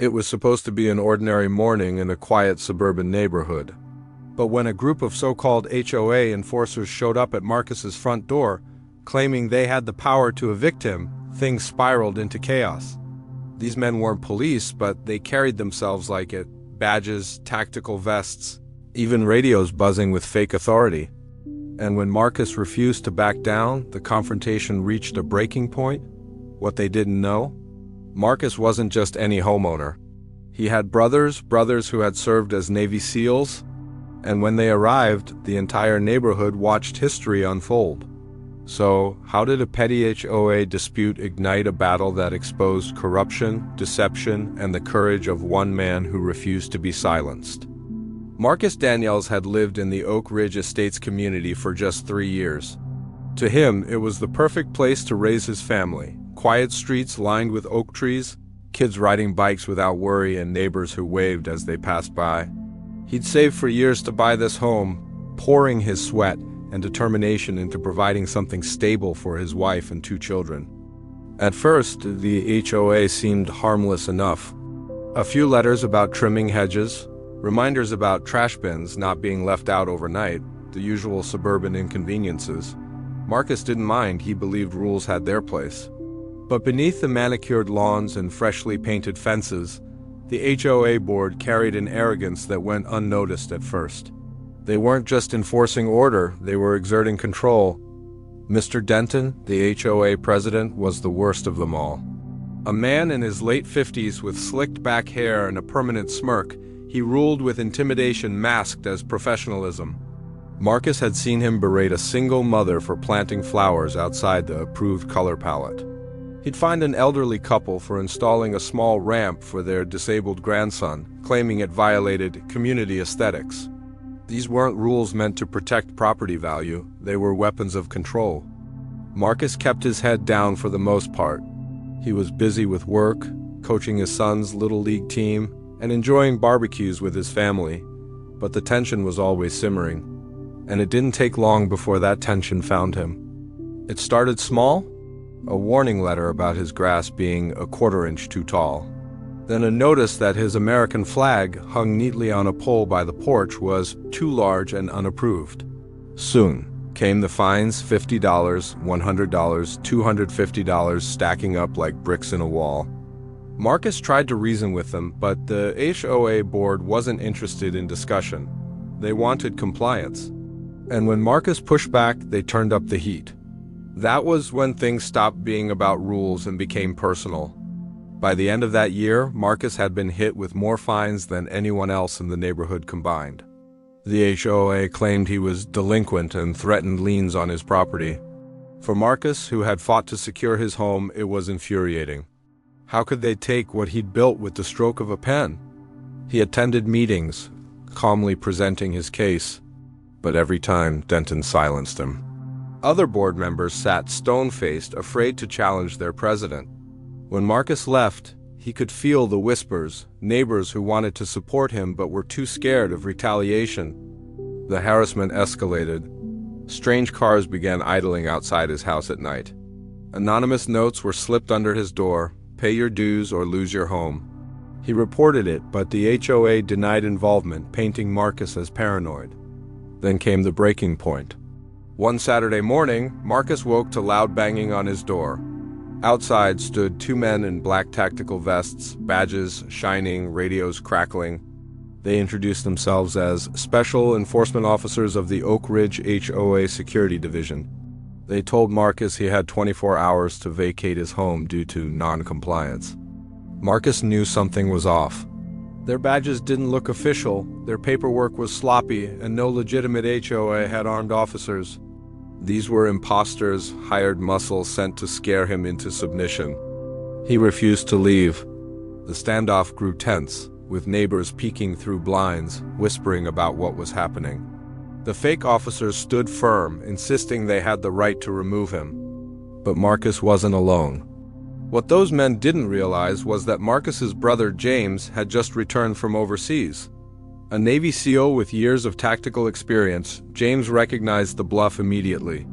It was supposed to be an ordinary morning in a quiet suburban neighborhood. But when a group of so-called HOA enforcers showed up at Marcus's front door, claiming they had the power to evict him, things spiraled into chaos. These men weren't police, but they carried themselves like it. Badges, tactical vests, even radios buzzing with fake authority. And when Marcus refused to back down, the confrontation reached a breaking point. What they didn't know? Marcus wasn't just any homeowner. He had brothers who had served as Navy SEALs, and when they arrived, the entire neighborhood watched history unfold. So, how did a petty HOA dispute ignite a battle that exposed corruption, deception, and the courage of one man who refused to be silenced? Marcus Daniels had lived in the Oak Ridge Estates community for just 3 years. To him, it was the perfect place to raise his family. Quiet streets lined with oak trees, kids riding bikes without worry, and neighbors who waved as they passed by. He'd saved for years to buy this home, pouring his sweat and determination into providing something stable for his wife and 2 children. At first, the HOA seemed harmless enough. A few letters about trimming hedges, reminders about trash bins not being left out overnight, the usual suburban inconveniences. Marcus didn't mind. He believed rules had their place. But beneath the manicured lawns and freshly painted fences, the HOA board carried an arrogance that went unnoticed at first. They weren't just enforcing order, they were exerting control. Mr. Denton, the HOA president, was the worst of them all. A man in his late 50s with slicked back hair and a permanent smirk, he ruled with intimidation masked as professionalism. Marcus had seen him berate a single mother for planting flowers outside the approved color palette. He'd fined an elderly couple for installing a small ramp for their disabled grandson, claiming it violated community aesthetics. These weren't rules meant to protect property value, they were weapons of control. Marcus kept his head down for the most part. He was busy with work, coaching his son's little league team, and enjoying barbecues with his family, but the tension was always simmering. And it didn't take long before that tension found him. It started small, a warning letter about his grass being a 1/4 inch too tall. Then a notice that his American flag, hung neatly on a pole by the porch, was too large and unapproved. Soon came the fines, $50, $100, $250 stacking up like bricks in a wall. Marcus tried to reason with them, but the HOA board wasn't interested in discussion. They wanted compliance. And when Marcus pushed back, they turned up the heat. That was when things stopped being about rules and became personal. By the end of that year, Marcus had been hit with more fines than anyone else in the neighborhood combined. The HOA claimed he was delinquent and threatened liens on his property. For Marcus, who had fought to secure his home, it was infuriating. How could they take what he'd built with the stroke of a pen? He attended meetings, calmly presenting his case, but every time Denton silenced him. Other board members sat stone-faced, afraid to challenge their president. When Marcus left, he could feel the whispers, neighbors who wanted to support him but were too scared of retaliation. The harassment escalated. Strange cars began idling outside his house at night. Anonymous notes were slipped under his door, "Pay your dues or lose your home." He reported it, but the HOA denied involvement, painting Marcus as paranoid. Then came the breaking point. One Saturday morning, Marcus woke to loud banging on his door. Outside stood 2 men in black tactical vests, badges shining, radios crackling. They introduced themselves as Special Enforcement Officers of the Oak Ridge HOA Security Division. They told Marcus he had 24 hours to vacate his home due to non-compliance. Marcus knew something was off. Their badges didn't look official, their paperwork was sloppy, and no legitimate HOA had armed officers. These were imposters, hired muscle sent to scare him into submission. He refused to leave. The standoff grew tense, with neighbors peeking through blinds, whispering about what was happening. The fake officers stood firm, insisting they had the right to remove him. But Marcus wasn't alone. What those men didn't realize was that Marcus's brother James had just returned from overseas. A Navy SEAL with years of tactical experience, James recognized the bluff immediately.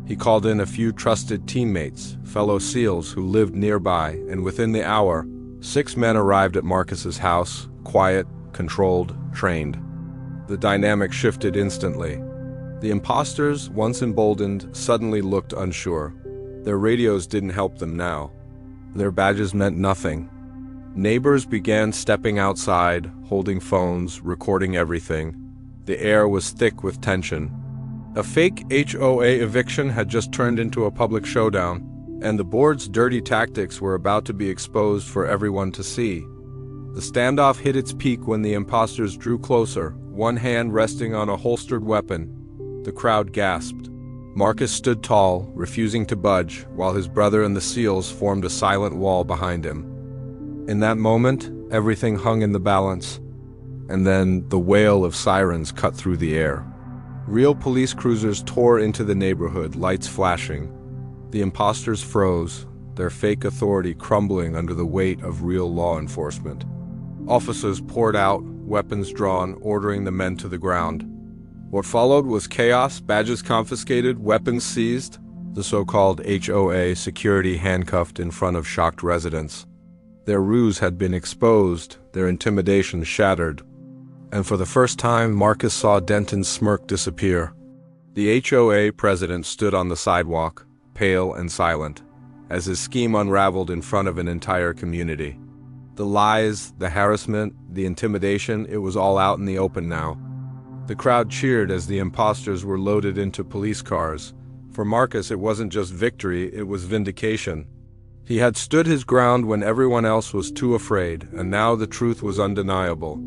He called in a few trusted teammates, fellow SEALs who lived nearby, and within the hour, 6 men arrived at Marcus's house, quiet, controlled, trained. The dynamic shifted instantly. The imposters, once emboldened, suddenly looked unsure. Their radios didn't help them now. Their badges meant nothing. Neighbors began stepping outside, holding phones, recording everything. The air was thick with tension. A fake HOA eviction had just turned into a public showdown, and the board's dirty tactics were about to be exposed for everyone to see. The standoff hit its peak when the imposters drew closer, one hand resting on a holstered weapon. The crowd gasped. Marcus stood tall, refusing to budge, while his brother and the SEALs formed a silent wall behind him. In that moment, everything hung in the balance, and then the wail of sirens cut through the air. Real police cruisers tore into the neighborhood, lights flashing. The imposters froze, their fake authority crumbling under the weight of real law enforcement. Officers poured out, weapons drawn, ordering the men to the ground. What followed was chaos, badges confiscated, weapons seized, the so-called HOA security handcuffed in front of shocked residents. Their ruse had been exposed, their intimidation shattered. And for the first time, Marcus saw Denton's smirk disappear. The HOA president stood on the sidewalk, pale and silent, as his scheme unraveled in front of an entire community. The lies, the harassment, the intimidation, it was all out in the open now. The crowd cheered as the imposters were loaded into police cars. For Marcus, it wasn't just victory, it was vindication. He had stood his ground when everyone else was too afraid, and now the truth was undeniable.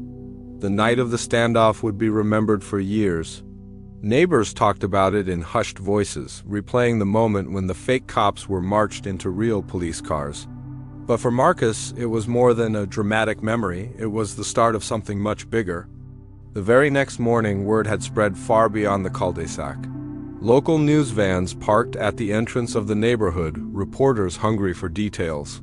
The night of the standoff would be remembered for years. Neighbors talked about it in hushed voices, replaying the moment when the fake cops were marched into real police cars. But for Marcus, it was more than a dramatic memory, it was the start of something much bigger. The very next morning, word had spread far beyond the cul-de-sac. Local news vans parked at the entrance of the neighborhood, reporters hungry for details.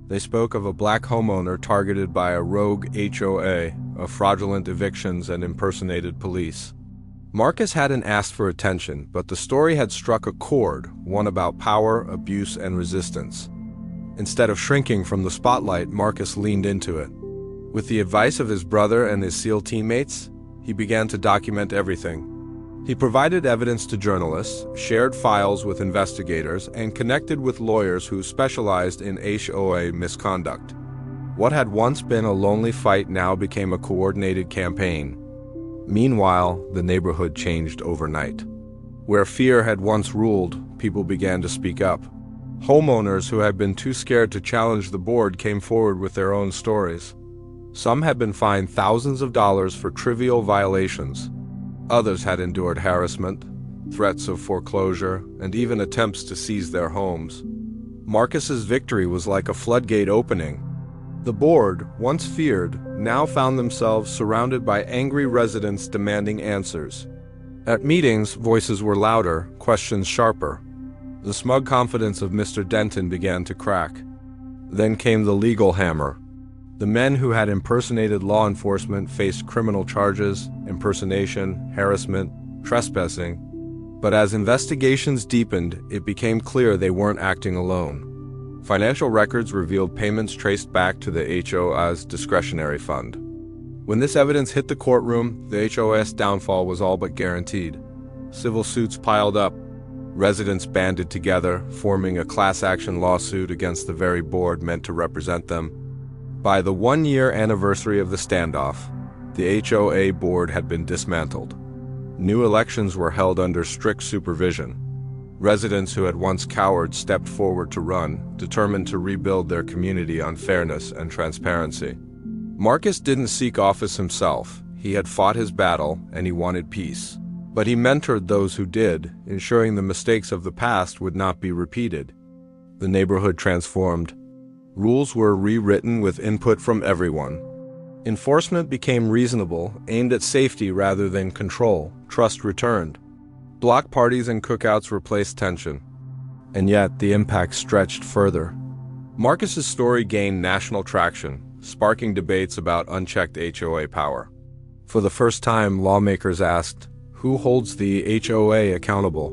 They spoke of a black homeowner targeted by a rogue HOA, of fraudulent evictions and impersonated police. Marcus hadn't asked for attention, but the story had struck a chord, one about power, abuse, and resistance. Instead of shrinking from the spotlight, Marcus leaned into it. With the advice of his brother and his SEAL teammates, he began to document everything. He provided evidence to journalists, shared files with investigators, and connected with lawyers who specialized in HOA misconduct. What had once been a lonely fight now became a coordinated campaign. Meanwhile, the neighborhood changed overnight. Where fear had once ruled, people began to speak up. Homeowners who had been too scared to challenge the board came forward with their own stories. Some had been fined thousands of dollars for trivial violations. Others had endured harassment, threats of foreclosure, and even attempts to seize their homes. Marcus's victory was like a floodgate opening. The board, once feared, now found themselves surrounded by angry residents demanding answers. At meetings, voices were louder, questions sharper. The smug confidence of Mr. Denton began to crack. Then came the legal hammer. The men who had impersonated law enforcement faced criminal charges, impersonation, harassment, trespassing. But as investigations deepened, it became clear they weren't acting alone. Financial records revealed payments traced back to the HOA's discretionary fund. When this evidence hit the courtroom, the HOA's downfall was all but guaranteed. Civil suits piled up. Residents banded together, forming a class-action lawsuit against the very board meant to represent them. By the one-year anniversary of the standoff, the HOA board had been dismantled. New elections were held under strict supervision. Residents who had once cowered stepped forward to run, determined to rebuild their community on fairness and transparency. Marcus didn't seek office himself. He had fought his battle, and he wanted peace. But he mentored those who did, ensuring the mistakes of the past would not be repeated. The neighborhood transformed. Rules were rewritten with input from everyone. Enforcement became reasonable, aimed at safety rather than control. Trust returned. Block parties and cookouts replaced tension. And yet, the impact stretched further. Marcus's story gained national traction, sparking debates about unchecked HOA power. For the first time, lawmakers asked, who holds the HOA accountable?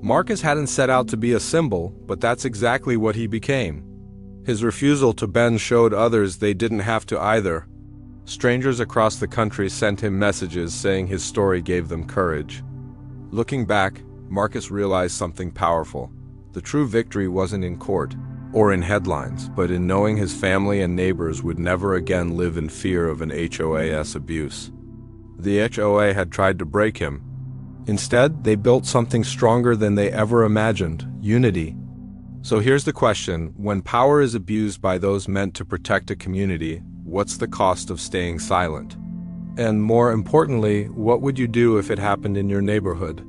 Marcus hadn't set out to be a symbol, but that's exactly what he became. His refusal to bend showed others they didn't have to either. Strangers across the country sent him messages saying his story gave them courage. Looking back, Marcus realized something powerful. The true victory wasn't in court or in headlines, but in knowing his family and neighbors would never again live in fear of an HOA's abuse. The HOA had tried to break him. Instead, they built something stronger than they ever imagined: unity. So here's the question: when power is abused by those meant to protect a community, what's the cost of staying silent? And more importantly, what would you do if it happened in your neighborhood?